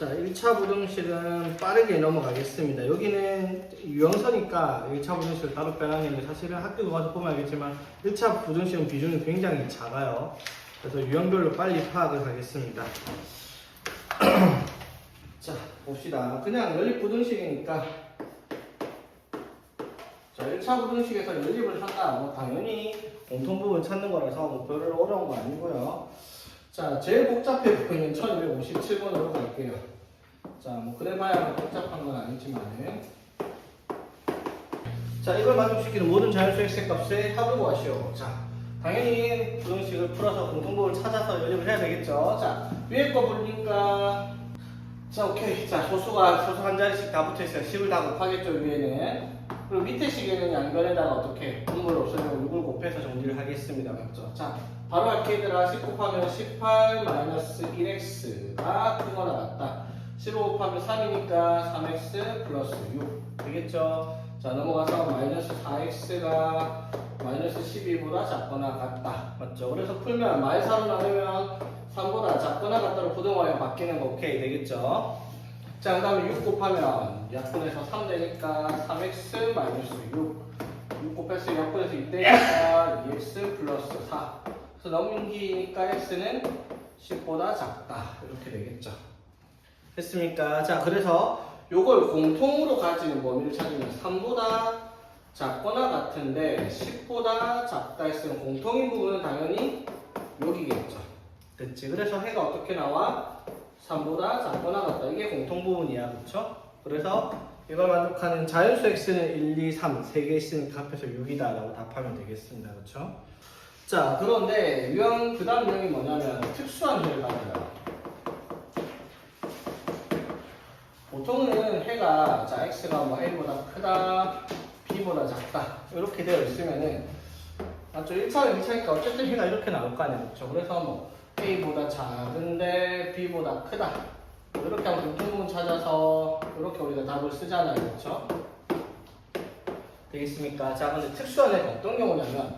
자, 1차 부등식은 빠르게 넘어가겠습니다. 여기는 유형서니까 1차 부등식을 따로 빼놨는데 사실은 학교 가서 보면 알겠지만 1차 부등식은 비중이 굉장히 작아요. 그래서 유형별로 빨리 파악을 하겠습니다. 자, 봅시다. 그냥 연립 부등식이니까 자, 1차 부등식에서 연립을 한다. 뭐 당연히 공통부분 찾는 거라서 뭐 별로 어려운 거 아니고요. 자, 제일 복잡해 보이는 1257번으로 갈게요. 자, 뭐 그래봐야 복잡한 건 아니지만은 자, 이걸 만족시키는 모든 자연수 x의 값에 합을 구하시오. 자, 당연히 부등식을 풀어서 공통부분을 찾아서 연립을 해야 되겠죠. 자, 위에 거 보니까 자, 오케이. 자, 소수 한 자리씩 다 붙어있어요. 10을 다 곱하겠죠, 위에는. 그리고 밑에 식에는 양변에다가 어떻게 분모를 없애면 6을 곱해서 정리를 하겠습니다. 맞죠? 자, 바로 할게 얘들아. 10 곱하면 18 마이너스 1x가 크거나 같다. 15 곱하면 3이니까 3x 플러스 6 되겠죠? 자, 넘어가서 마이너스 4x가 마이너스 12보다 작거나 같다. 맞죠? 그래서 풀면 마이너스 4로 나누면 3보다 작거나 같다로 부등호에 바뀌는 거 오케이 되겠죠? 자, 그 다음에 6 곱하면 약분해서 3 되니까 3x 마이너스 6 곱해서 약분해서 2되니까 2x 플러스 4 그래서 넘기니까 x는 10보다 작다 이렇게 되겠죠. 됐습니까? 자, 그래서 요걸 공통으로 가지는 범위를 찾으면 3보다 작거나 같은데 10보다 작다 했으면 공통인 부분은 당연히 여기겠죠. 됐지? 그래서 해가 어떻게 나와? 3보다 작거나 같다. 이게 공통 부분이야. 그쵸? 그래서 이걸 만족하는 자연수 x는 1, 2, 3 3개 있으니까 합해서 6이다 라고 답하면 되겠습니다. 그쵸? 자, 그런데 유형 그 다음 유형이 뭐냐면 특수한 해를 가져요. 보통은 해가 자 x가 뭐 a보다 크다 b보다 작다 이렇게 되어 있으면은 맞죠? 1차는 2차니까 어쨌든 해가 이렇게 나올 거 아니에요. 그렇죠? 그래서 뭐 a보다 작은데 b보다 크다 이렇게 하면 공통부분 찾아서 이렇게 우리가 답을 쓰잖아요. 그렇죠? 되겠습니까? 자, 근데 특수한 해가 어떤 경우냐면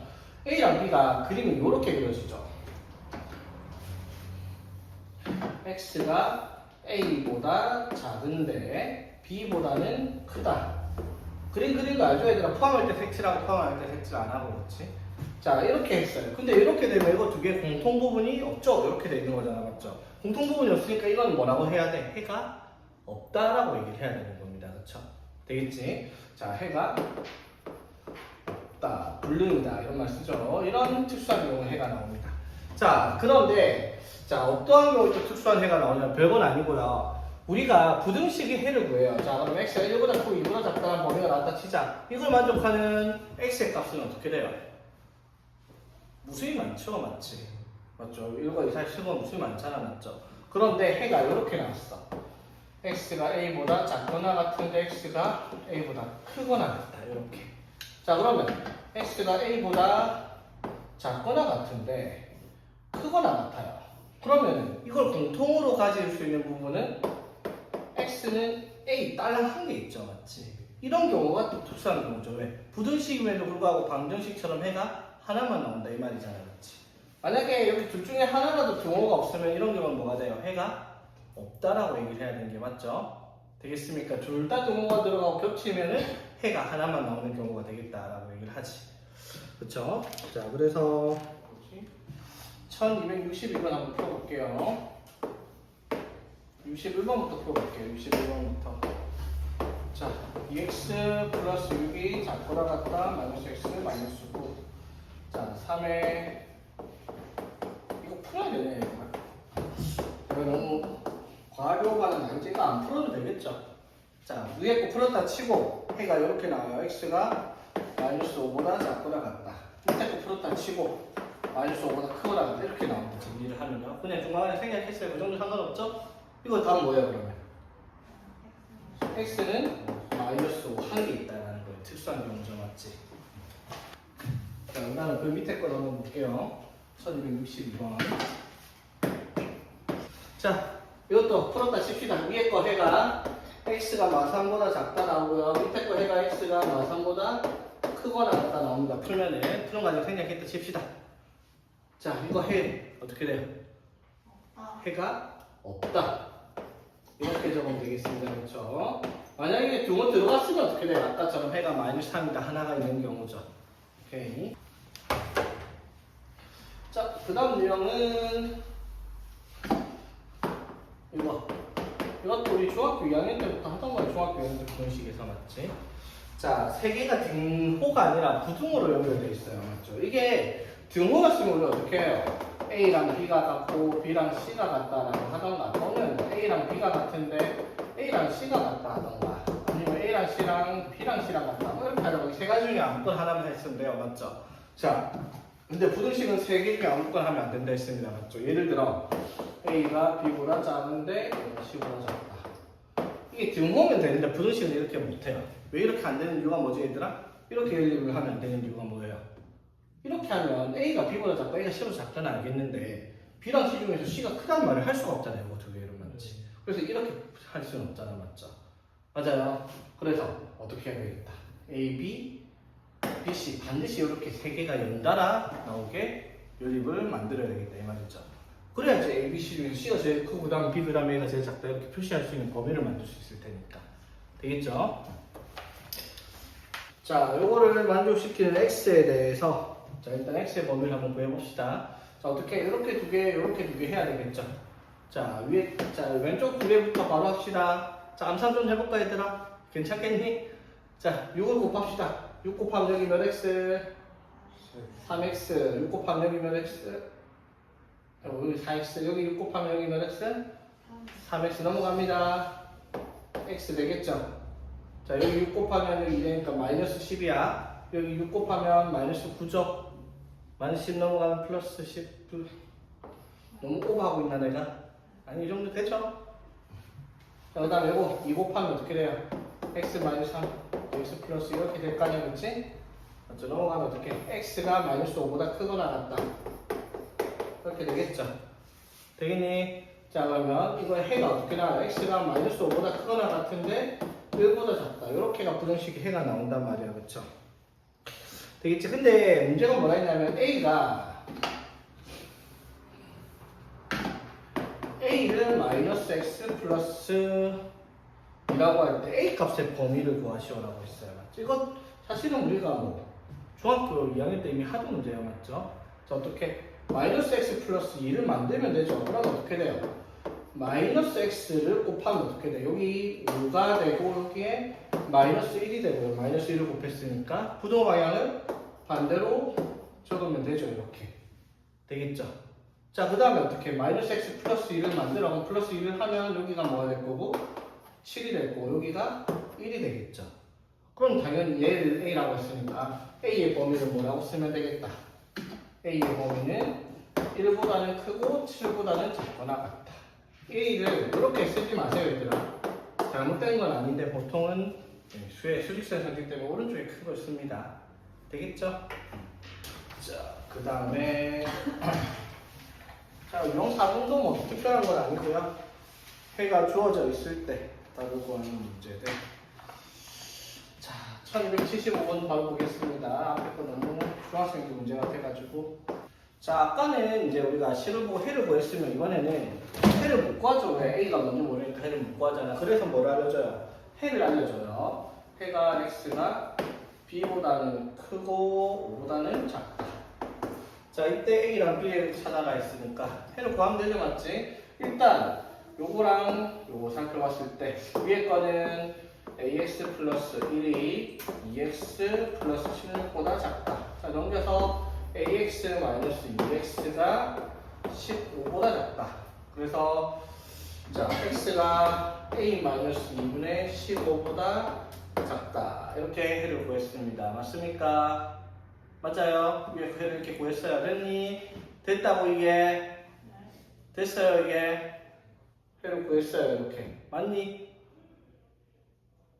a랑 b가 그림이 이렇게 그려지죠. x가 a보다 작은데 b보다는 크다. 그림 그린 거 알죠? 얘들아 포함할 때 팩트라고 포함할 때 팩트를 안 하고 그렇지? 자, 이렇게 했어요. 근데 이렇게 되면 이거 두 개 공통 부분이 없죠? 이렇게 돼 있는 거잖아. 맞죠? 공통 부분이 없으니까 이건 뭐라고 해야 돼? 해가 없다라고 얘기를 해야 되는 겁니다. 그렇죠? 되겠지? 자, 해가 없다, 불능이다 이런 말 쓰죠. 이런 특수한 경우는 해가 나옵니다. 자, 그런데 자, 어떠한 경우에 또 특수한 해가 나오냐면 별건 아니고요. 우리가 부등식의 해를 구해요. 자, 그럼 x가 1보다 크고 2보다 작다는 범위가 나왔다 치자. 이걸 만족하는 x의 값은 어떻게 돼요? 무수히 많죠, 맞지? 맞죠? 1과 2 사이 식은 무수히 많잖아, 맞죠? 그런데 해가 이렇게 나왔어. x가 a보다 작거나 같은데 x가 a보다 크거나 같다, 이렇게. 자, 그러면 x가 a보다 작거나 같은데 크거나 같아요. 그러면 이걸 공통으로 가질 수 있는 부분은 x는 a 딸랑 한 개 있죠, 맞지? 이런 경우가 또 특수한 경우죠. 왜? 부등식임에도 불구하고 방정식처럼 해가 하나만 나온다 이 말이잖아, 맞지? 만약에 여기 둘 중에 하나라도 등호가 없으면 이런 경우는 뭐가 돼요? 해가 없다라고 얘기를 해야 되는 게 맞죠? 되겠습니까? 둘 다 등호가 들어가고 겹치면은 해가 하나만 나오는 경우가 되겠다라고 얘기를 하지. 그쵸? 자, 그래서 1261번 한번 풀어볼게요. 61번부터 풀어볼게요. 61번부터. 자, 2x 플러스 6이 작거나 같다. 마이너스 x 마이너스 9. 자, 3에 이거 풀어야 되네. 이거 너무 과료가는 난제가 안 풀어도 되겠죠. 자, 위에 거 풀었다 치고 해가 이렇게 나와요. x가 마이너스 5보다 작거나 같다. 밑에 거 풀었다 치고 마이너스 5보다 크거나 같다. 이렇게 나옵니다. 정리를 하면요. 그냥 중간에 생략했어요. 그 정도 상관없죠? 이거 다음 뭐예요, 그러면? x는 마이너스 5 한 개 있다는 거예요. 특수한 경우죠, 맞지? 자, 그다음에 그 밑에 거 한번 볼게요. 1262번. 자, 이것도 풀었다 칩시다. 위에 거 해가 x가 마3보다 작다 나오고요. 밑에 거 해가 x가 마3보다 크거나 같다 나옵니다. 풀면은 푸는 과정 생략했다 칩시다. 자, 이거 해 어떻게 돼요? 해가 없다. 이렇게 적으면 되겠습니다. 그렇죠? 만약에 등호 들어갔으면 어떻게 돼요? 아까처럼 해가 마이너스 3이다 하나가 있는 경우죠. 오케이. 자, 그 다음 유형은 이것도 우리 중학교 2학년 때부터 하던 거예요. 중학교 2학년 때 그런 식에서 맞지? 자, 세 개가 등호가 아니라 부등호로 연결되어 있어요. 맞죠? 이게 등호가 쓰면 우리 어떻게 해요? A랑 B가 같고 B랑 C가 같다라고 하던가, 또는 A랑 B가 같은데 A랑 C가 같다 하던가, 아니면 A랑 C랑 B랑 C랑 같다, 뭐 이렇게 하다가 세 가지 중에 아무거나 하나만 했으면 돼요. 맞죠? 자, 근데 부등식은 세 개 중에 아무거나 하면 안 된다 했습니다. 맞죠? 예를 들어 A가 B보다 작은데 C보다 작다. 이게 등호면 되는데 부등식은 이렇게 못해요. 왜 이렇게 안 되는 이유가 뭐지 얘들아? 이렇게 하면 안 되는 이유가 뭐예요? 이렇게 하면 A가 B보다 작고 A가 C보다 작다는 알겠는데 B랑 C 중에서 C가 크다는 말을 할 수가 없잖아요. 이거 두 개를 맞지? 그래서 이렇게 할 수는 없잖아. 맞죠? 맞아요. 그래서 어떻게 해야 되겠다. A, B, B, C 반드시 이렇게 세 개가 연달아 나오게 요립을 만들어야 되겠다. 이 말이죠. 그래야지 A, B, C 중에서 C가 제일 크고 그 다음 B, 그 다음에 A가 제일 작다 이렇게 표시할 수 있는 범위를 만들 수 있을 테니까. 되겠죠? 자, 요거를 만족시키는 X에 대해서 자, 일단 X의 범위를 한번 구해봅시다. 자, 어떻게 이렇게 두 개, 이렇게 두 개 해야 되겠죠? 자, 왼쪽 두 개부터 바로 합시다. 자, 암산 좀 해볼까 얘들아? 괜찮겠니? 자, 6을 곱합시다. 6 곱하면 여기 몇 X? 3X. 6 곱하면 여기 몇 X? 여기 4X. 여기 6 곱하면 여기 몇 X? 3X 넘어갑니다. X 되겠죠? 자, 여기 6 곱하면 여기 2되니까 마이너스 10이야. 여기 6 곱하면 마이너스 9죠? 마이너스 10 넘어가면 플러스 10. 너무 오버하고 있나 내가? 아니, 이 정도 되죠? 자, 그 다음에 이거 2 곱하면 어떻게 돼요? x 마이너스 3, x 플러스 이렇게 될 거 아니야, 그치? 맞죠? 넘어가면 어떻게? x가 마이너스 5보다 크거나 같다. 이렇게 되겠죠? 되겠니? 자, 그러면 이거 해가 어떻게 나와요? x가 마이너스 5보다 크거나 같은데 1보다 작다. 이렇게가 부등식의 해가 나온단 말이야, 그쵸? 되겠지? 근데 문제가 뭐라 했냐면 A를 마이너스 x 플러스 이라고 할 때 A 값의 범위를 구하시오라고 했어요. 맞죠? 이거 사실은 우리가 뭐 중학교 2학년 때 이미 하던 문제예요. 맞죠? 자, 어떻게? 마이너스 x 플러스 2를 만들면 되죠. 그럼 어떻게 돼요? 마이너스 x를 곱하면 어떻게 돼? 여기 5가 되고 여기에 마이너스 1이 되고요. 마이너스 1을 곱했으니까 부등호 방향을 반대로 적으면 되죠. 이렇게 되겠죠? 자, 그 다음에 어떻게? 마이너스 x 플러스 2를 만들어 플러스 2를 하면 여기가 뭐가 될 거고 7이 될 거고 여기가 1이 되겠죠. 그럼 당연히 얘를 A라고 했으니까 A의 범위를 뭐라고 쓰면 되겠다. A의 범위는 1보다는 크고 7보다는 작거나 같다. A를 이렇게 쓰지 마세요, 얘들아. 잘못된 건 아닌데 보통은 수직선 성질 때문에 오른쪽에 큰 걸 씁니다. 되겠죠? 자, 그 다음에 자, 0,4분도 뭐 특별한 건 아니고요. 해가 주어져 있을 때 다루고 하는 문제들. 자, 1275번 바로 보겠습니다. 앞에 거 너무 중학생들 문제 같아가지고. 자, 아까는 이제 우리가 C를 보고 해를 구했으면 이번에는 해를 못 구하죠. 왜? A가 뭔지 모르니까 해를 못 구하잖아. 그래서 뭘 알려줘요? 해를 알려줘요. 해가 X가 B보다는 크고 5보다는 작다. 자, 이때 A랑 B를 찾아가 있으니까 해를 구하면 되죠, 맞지? 일단 요거랑 요거 살펴봤을 때 위에 거는 ax 플러스 1이 2x 플러스 16보다 작다. 자, 넘겨서 ax 마이너스 2x가 15보다 작다. 그래서 자, x가 a 마이너스 2분의 15보다 작다. 이렇게 해를 구했습니다. 맞습니까? 맞아요? 위에 그 해를 이렇게 구했어요. 됐니? 됐다고 이게? 됐어요 이게? 해를 구했어요. 이렇게. 맞니?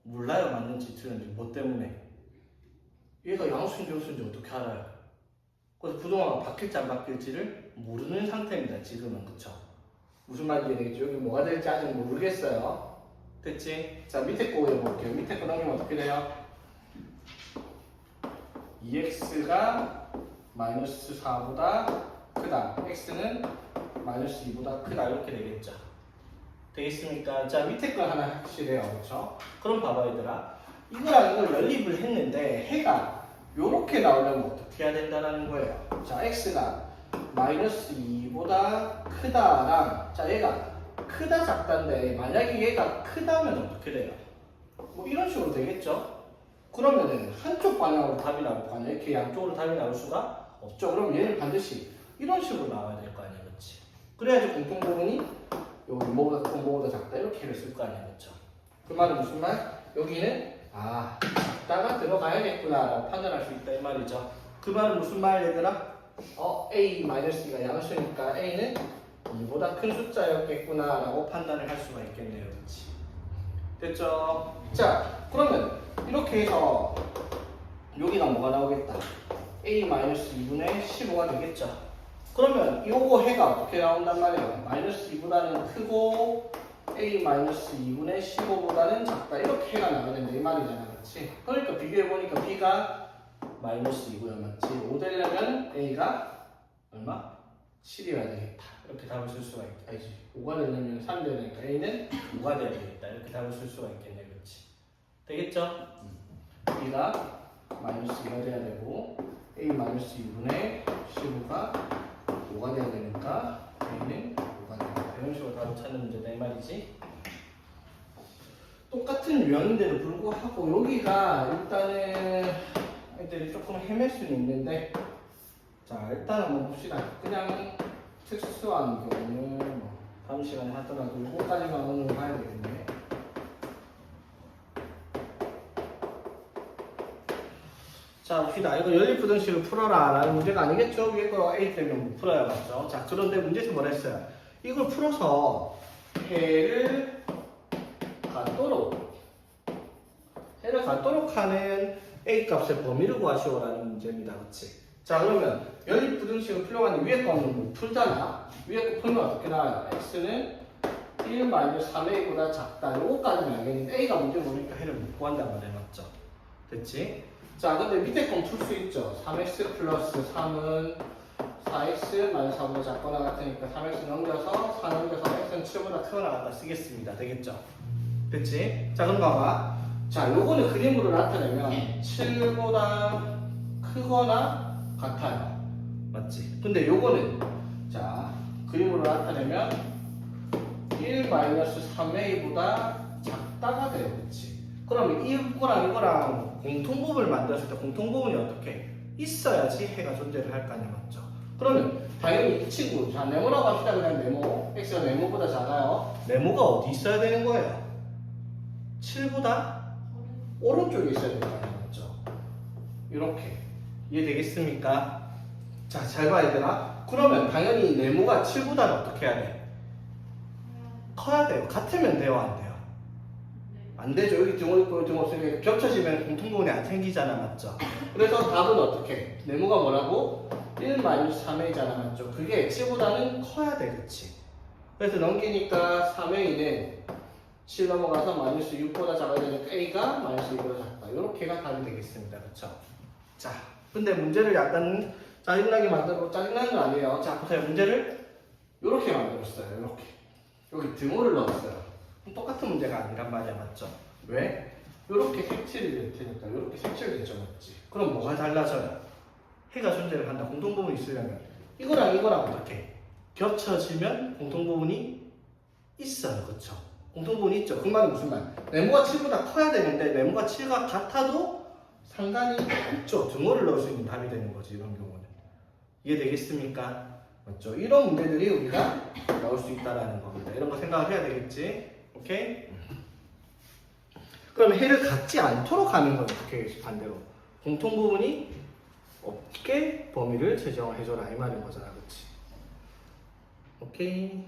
몰라요. 맞는지 틀린지. 뭐 때문에? 얘가 양수인지 요수인지 어떻게 알아요? 그래서 부동화가 바뀔지 안 바뀔지를 모르는 상태입니다. 지금은. 그쵸? 무슨 말인지 이해되겠죠? 여기 뭐가 될지 아직 모르겠어요. 됐지? 자, 밑에 거 해볼게요. 밑에 거 넘기면 어떻게 돼요? 2x가 마이너스 4보다 크다. x는 마이너스 2보다 크다. 이렇게 되겠죠. 되겠습니까? 자, 밑에 거 하나 확실해요. 그렇죠? 그럼 봐봐 얘들아. 이거랑 이걸 연립을 했는데 해가 요렇게 나오려면 어떻게 해야 된다는 거예요. 자, x가 마이너스 2보다 크다랑 자, 얘가 크다 작다인데 만약에 얘가 크다면 어떻게 돼요? 뭐 이런 식으로 되겠죠? 그러면은 한쪽 방향으로 답이 나올 거 아니야? 이렇게 양쪽으로 답이 나올 수가 없죠. 그럼 얘는 반드시 이런 식으로 나와야 될 거 아니야, 그렇지? 그래야지 공통부분이 여기 뭐보다 큰 뭐보다 작다 이렇게 쓸 거 아니야, 그렇죠? 그 말은 무슨 말? 여기는 작다가 들어가야겠구나 라고 판단할 수 있다 이 말이죠. 그 말은 무슨 말 얘들아? A-2가 양수니까 A는 2보다 큰 숫자였겠구나 라고 판단을 할 수가 있겠네요, 그렇지? 됐죠? 자, 그러면 이렇게 해서 여기가 뭐가 나오겠다? A-2분의 15가 되겠죠? 그러면 요거 해가 어떻게 나온단 말이에요? 마이너스 2보다는 크고 A-2분의 15보다는 작다 이렇게 해가 나와야 된다 이 말이잖아, 그렇지? 그러니까 비교해보니까 B가 마이너스 2고요, 맞지? 5 되려면 A가 얼마? 7이어야 되겠다 이렇게 답을 쓸 수가 있다. 알지? 5가 되려면 3 돼야 되니까 A는 5가 돼야 되겠다 이렇게 답을 쓸 수가 있겠네, 그렇지? 되겠죠? B가 마이너스 2가 돼야 되고 A-2분의 15가 5가 돼야 되니까 A는 5가 된다. 이런 식으로 답을 찾는 문제다 이 말이지. 똑같은 유형인데도 불구하고 여기가 일단은 애들이 조금 헤맬 수는 있는데 자 일단 한번 봅시다. 그냥 특수한 경우는 뭐 다음 시간에 하더라도 이거까지만 오늘 봐야 되겠네. 자 봅시다. 이거 연립부등식을 풀어라 라는 문제가 아니겠죠? 위에 거 A 때문에 못 풀어야 맞죠? 자 그런데 문제에서 뭐라 했어요? 이걸 풀어서 해를 갖도록 하는 A 값의 범위를 구하시오 라는 문제입니다. 그렇지? 자 그러면 연립부등식을 풀려고 하는데 위에 거는 못 풀잖아. 위에 거 풀면 어떻게 나와요? X는 1-3A보다 작다. 요거까지는 알겠는데 A가 문제 모르니까 해를 못 구한단 말이야. 맞죠? 됐지? 자 근데 밑에 건 풀 수 있죠. 3x 플러스 3은 4x 마이너스 4보다 작거나 같으니까 3x 넘겨서 4 넘겨서 x는 7보다 크거나 같다 쓰겠습니다. 되겠죠? 됐지? 자 그럼 봐봐. 자 요거는 그림으로 나타내면 7보다 크거나 같아요. 맞지? 근데 요거는 자 그림으로 나타내면 1-3a보다 작다가 돼요. 그렇지? 그럼 이거랑 공통부분을 만들었을 때 공통부분이 어떻게 있어야지 해가 존재를 할 거 아니야, 맞죠? 그러면 당연히 이 친구 자 네모라고 합시다. 그냥 네모 x가 네모보다 작아요. 네모가 어디 있어야 되는 거예요? 7보다 오른쪽에 있어야 되는 거 아니야, 맞죠? 이렇게 이해되겠습니까? 자 잘 봐 얘들아. 그러면 당연히 네모가 7보다는 어떻게 해야 돼? 커야 돼요. 같으면 돼요, 안 돼요? 안 되죠. 여기 등 있고 등 없으니까 겹쳐지면 공통부분이 안 생기잖아, 맞죠? 그래서 답은 어떻게? 네모가 뭐라고? 1-3a잖아, 맞죠? 그게 7보다는 커야 돼, 그치? 그래서 넘기니까 3a는 7 넘어가서 마이너스 6보다 작아야 되니까 a가 마이너스 2보다 작다. 이렇게가 답이 되겠습니다, 그쵸? 자, 근데 문제를 약간 짜증나게 만들고 짜증나는 건 아니에요. 자, 보세요. 문제를 이렇게 만들었어요. 이렇게. 여기 등호를 넣었어요. 똑같은 문제가 아니란 말이야, 맞죠? 왜? 이렇게 색칠이 될 테니까 이렇게 색칠됐죠, 맞지? 그럼 뭐가 달라져요? 해가 존재를 한다. 공통부분이 있으려면 이거랑 어떻게 겹쳐지면 공통부분이 있어요, 그렇죠? 공통부분이 있죠. 그 말은 무슨 말? 네모가 7보다 커야 되는데 네모가 7과 같아도 상관이 없죠. 등호를 넣을 수 있는 답이 되는 거지, 이런 경우는. 이해되겠습니까? 맞죠? 이런 문제들이 우리가 나올 수 있다는 겁니다. 이런 거 생각을 해야 되겠지? 오케이? 그럼 해를 갖지 않도록 하는 건 어떻게 해야지? 반대로 공통부분이 없게 범위를 제정해줘라 이 말인 거잖아, 그렇지? 오케이?